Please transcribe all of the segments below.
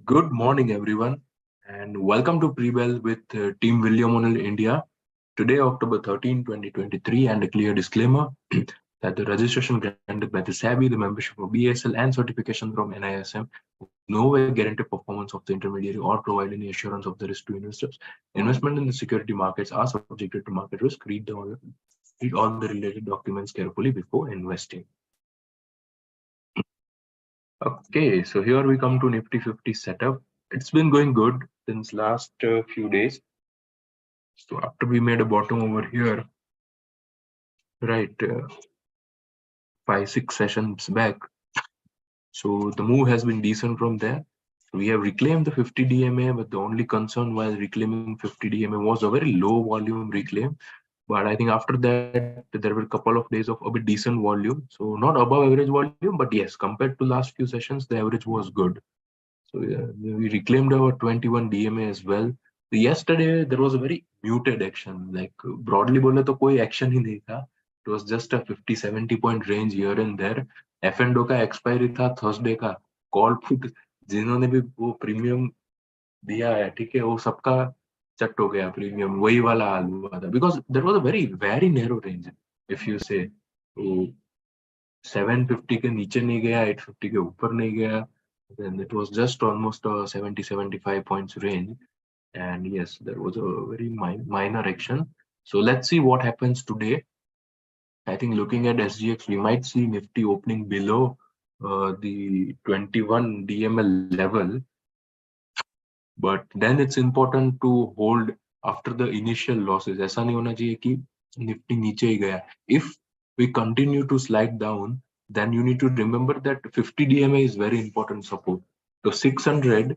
Good morning, everyone, and welcome to Prebell with Team William O'Neill India. Today, October 13, 2023, and a clear disclaimer that the registration granted by the SABI, the membership of BSL, and certification from NISM no way guarantee performance of the intermediary or provide any assurance of the risk to investors. Investment in the security markets are subjected to market risk. Read all the related documents carefully before investing. Okay, so here we come to Nifty 50 setup. It's been going good since last few days. So after we made a bottom over here, right, 5-6 sessions back. So the move has been decent from there. We have reclaimed the 50 DMA, but the only concern while reclaiming 50 DMA was a very low volume reclaim. But I think after that, there were a couple of days of a bit decent volume. So not above average volume, but yes, compared to last few sessions, the average was good. So yeah, we reclaimed our 21 DMA as well. So yesterday there was a very muted action. Like broadly बोले तो कोई action ही नहीं था. It was just a 50-70 point range here and there. F&O का expiry था Thursday का. Call put जिन्होंने भी वो premium दिया है, ठीक है, वो सबका चट हो गया premium. वही वाला हाल हुआ था. Because there was a very narrow range. If you say, तो 750 के नीचे नहीं गया, 850 के ऊपर नहीं गया. Then it was just almost a 70-75 points range, and yes, there was a very minor action. So let's see what happens today. I think looking at SGX, we might see Nifty opening below the 21 DML level, but then it's important to hold after the initial losses. ऐसा नहीं होना चाहिए कि Nifty नीचे ही गया. If we continue to slide down, then you need to remember that 50 DMA is very important support. So 600,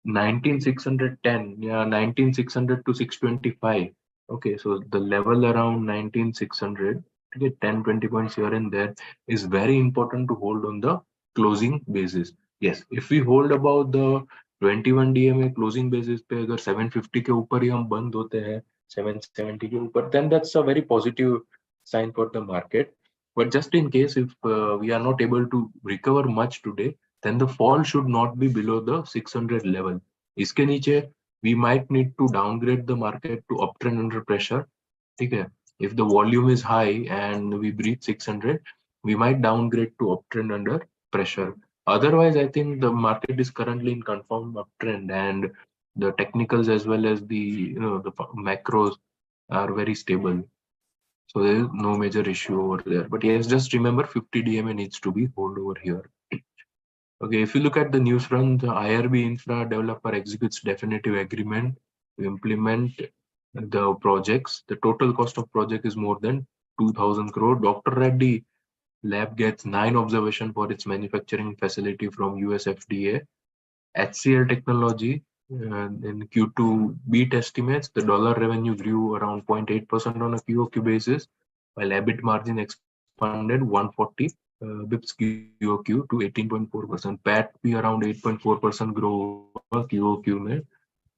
19,610, yeah, 19,600 to 625. Okay, so the level around 19,600 to get 10-20 points here and there is very important to hold on the closing basis. Yes, if we hold about the 21 DMA closing basis पे अगर 750 के ऊपर ही हम बंद होते हैं, 770 के ऊपर, then that's a very positive sign for the market. But just in case if we are not able to recover much today, then the fall should not be below the 600 level. इसके नीचे we might need to downgrade the market to uptrend under pressure. ठीक है? If the volume is high and we breach 600, we might downgrade to uptrend under pressure. Otherwise, I think the market is currently in confirmed uptrend, and the technicals as well as the the macros are very stable. So there is no major issue over there. But yes, just remember 50 DMA needs to be held over here. Okay, if you look at the news run, the IRB Infra developer executes definitive agreement to implement the projects. The total cost of project is more than 2,000 crore. Dr. Reddy lab gets 9 observation for its manufacturing facility from US FDA. HCL Technology in Q2 beat estimates. The dollar revenue grew around 0.8% on a QOQ basis, while EBIT margin expanded 140 bips QOQ to 18.4%. PAT be around 8.4% growth QOQ में.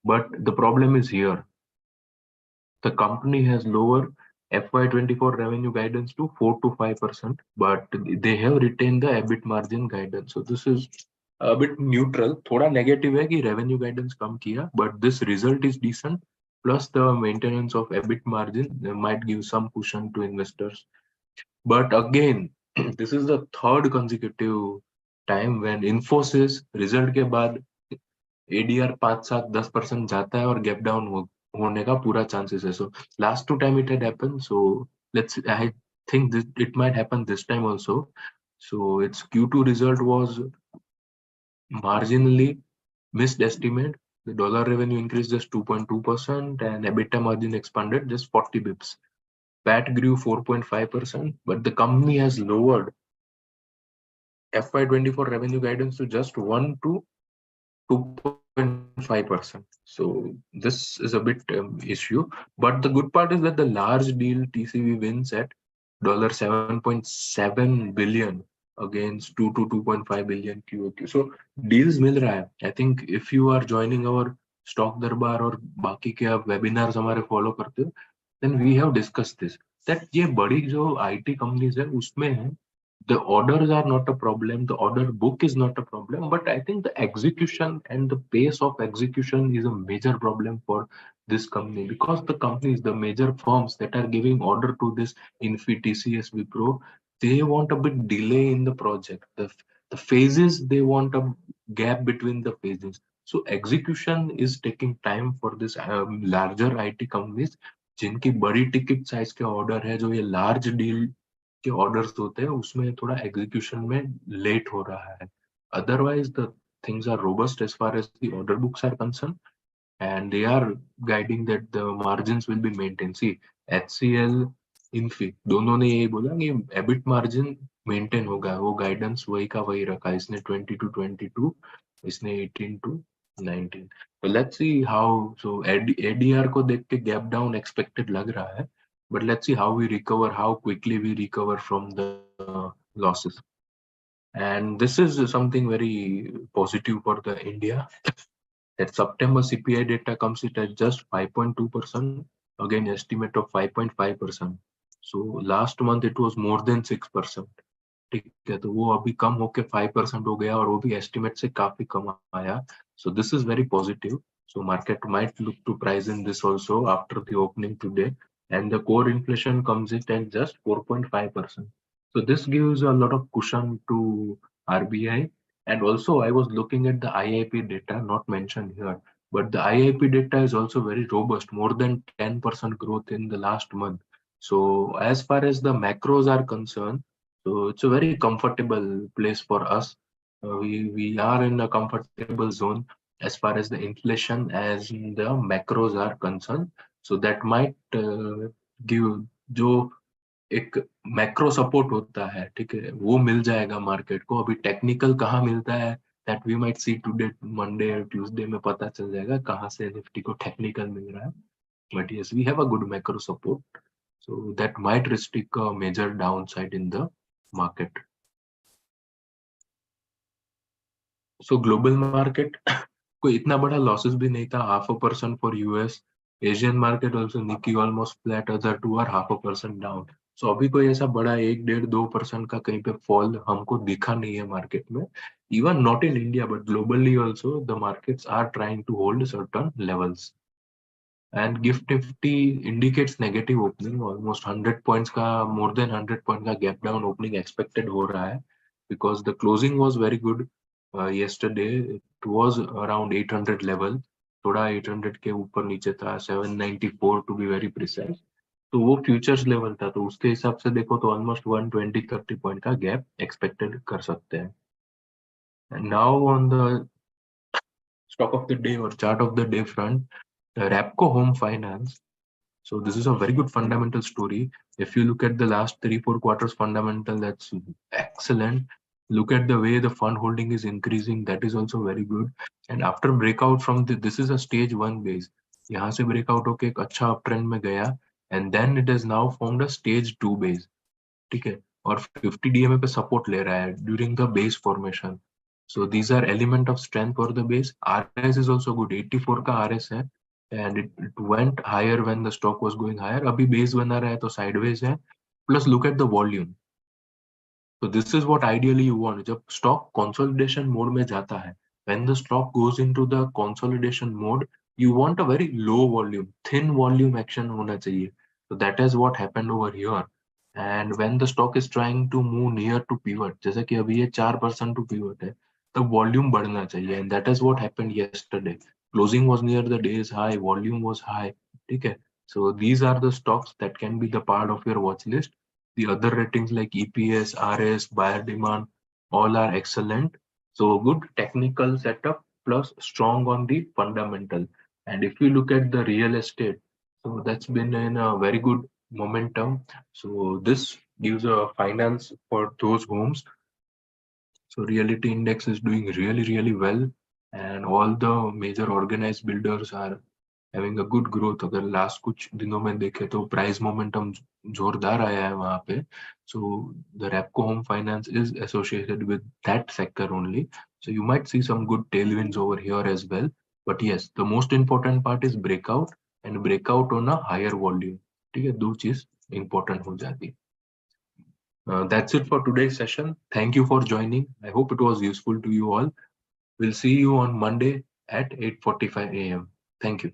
But the problem is here. The company has lower FY24 revenue guidance to 4 to 5%, but they have retained the EBIT margin guidance. So this is a bit neutral. थोड़ा negative है कि revenue guidance कम किया, but this result is decent. Plus the maintenance of EBIT margin might give some cushion to investors. But again, this is the third consecutive time when Infosys result के बाद ADR 5-7-10% जाता है और gap down होने का पूरा chances है. So last 2 time it had happened. So I think it might happen this time also. So its Q2 result was marginally missed estimate. The dollar revenue increased just 2.2% and EBITDA margin expanded just 40 bips. PAT grew 4.5%, but the company has lowered FY24 revenue guidance to just 1 to 2.5%. So this is a bit issue. But the good part is that the large deal TCV wins at $7.7 billion against 2 to 2.5 billion QOQ. So deals मिल रहा है. I think if you are joining our stock दरबार और बाकी के आप webinars हमारे follow करते हो, then we have discussed this. That ये बड़ी जो IT companies है उसमें है, the orders are not a problem, the order book is not a problem, but I think the execution and the pace of execution is a major problem for this company, because the companies, the major firms that are giving order to this Infi, TCS, Wipro, they want a bit delay in the project. The phases, they want a gap between the phases. So execution is taking time for this larger IT companies, जिनकी बड़ी ticket size के order है, जो ये large deal के orders होते हैं, उसमें थोड़ा एग्जीक्यूशन में लेट हो रहा है. Otherwise, the things are robust as far as the order books are concerned, and they are guiding that the margins will be maintained. See, HCL, Infi, दोनों ने यही बोला कि EBIT margin maintain होगा, वो guidance वही का वही रखा. इसने 20 to 22, इसने 18 to 19. So let's see how. So ADR को देख के gap down expected लग रहा है, but let's see how we recover, how quickly we recover from the losses. And this is something very positive for the India, that September CPI data comes it at just 5.2%, again estimate of 5.5%. So last month it was more than 6%. ठीक है, तो वो अभी कम होके 5% हो गया, और वो भी एस्टिमेट से काफी कम आया. So this is very positive. So market might look to price in this also after the opening today, and the core inflation comes in at just 4.5%. So this gives a lot of cushion to RBI. And also I was looking at the IIP data, not mentioned here, but the IIP data is also very robust, more than 10% growth in the last month. So as far as the macros are concerned, so it's a very comfortable place for us. We are in a comfortable zone as far as the inflation as the macros are concerned. So that might give, जो एक macro support होता है, ठीक है, वो मिल जाएगा market को. अभी टेक्निकल कहाँ मिलता है, that we might see today, Monday और ट्यूसडे में पता चल जाएगा कहाँ से निफ्टी को टेक्निकल मिल रहा है. But yes, we have a good macro support, so that might restrict a major downside in the market. So global market कोई इतना बड़ा losses भी नहीं था, 0.5% for US. Asian market also Nikkei almost flat, other two are 0.5% down. So अभी कोई ऐसा बड़ा 1-1.5-2% का कहीं पे fall हमको दिखा नहीं है मार्केट में. Even not in India, but globally also the markets are trying to hold certain levels. And GIFT Nifty indicates negative opening, almost 100 points का, more than 100 point का gap down opening expected हो रहा है, because the closing was very good yesterday. It was around 800 level, थोड़ा 800 के ऊपर नीचे था, 794 to be very precise. तो वो फ्यूचर्स लेवल था, तो उसके हिसाब से देखो तो ऑलमोस्ट 120-30 पॉइंट का गैप एक्सपेक्टेड कर सकते हैं. And now on the stock of the day or chart of the day front, Repco Home Finance. So this is a very good fundamental story. If you look at the last 3-4 quarters fundamental, that's excellent. Look at the way the fund holding is increasing, that is also very good. And after breakout from this is a stage 1 base. यहाँ से breakout होके एक अच्छा uptrend में गया, and then it has now formed a stage 2 base. ठीक है, और 50 DMA पे support ले रहा है during the base formation. So these are element of strength for the base. RS is also good, 84 का RS है, and it went higher when the stock was going higher. अभी base बना रहा है तो sideways है. Plus look at the volume. So this is what ideally you want. जब stock consolidation mode में जाता है, when the stock goes into the consolidation mode, you want a very low volume, thin volume action होना चाहिए. So that is what happened over here. And when the stock is trying to move near to pivot, जैसे कि अभी ये 4% to pivot है, the volume बढ़ना चाहिए, and that is what happened yesterday. Closing was near the day's high, volume was high. ठीक है. So these are the stocks that can be the part of your watch list. The other ratings like EPS, RS, buyer demand, all are excellent. So good technical setup plus strong on the fundamental. And if you look at the real estate, so that's been in a very good momentum. So this gives a finance for those homes. So reality index is doing really, really well. And all the major organized builders are having a good growth. अगर last कुछ दिनों में देखे तो price momentum जोरदार आया है वहां पे। So the Repco home finance is associated with that sector only, so you might see some good tailwinds over here as well. But yes, the most important part is breakout, and breakout on a higher volume. ठीक है, दो चीज important हो जाती है। That's it for today's session. Thank you for joining. I hope it was useful to you all. We'll see you on Monday at 8:45 a.m. Thank you.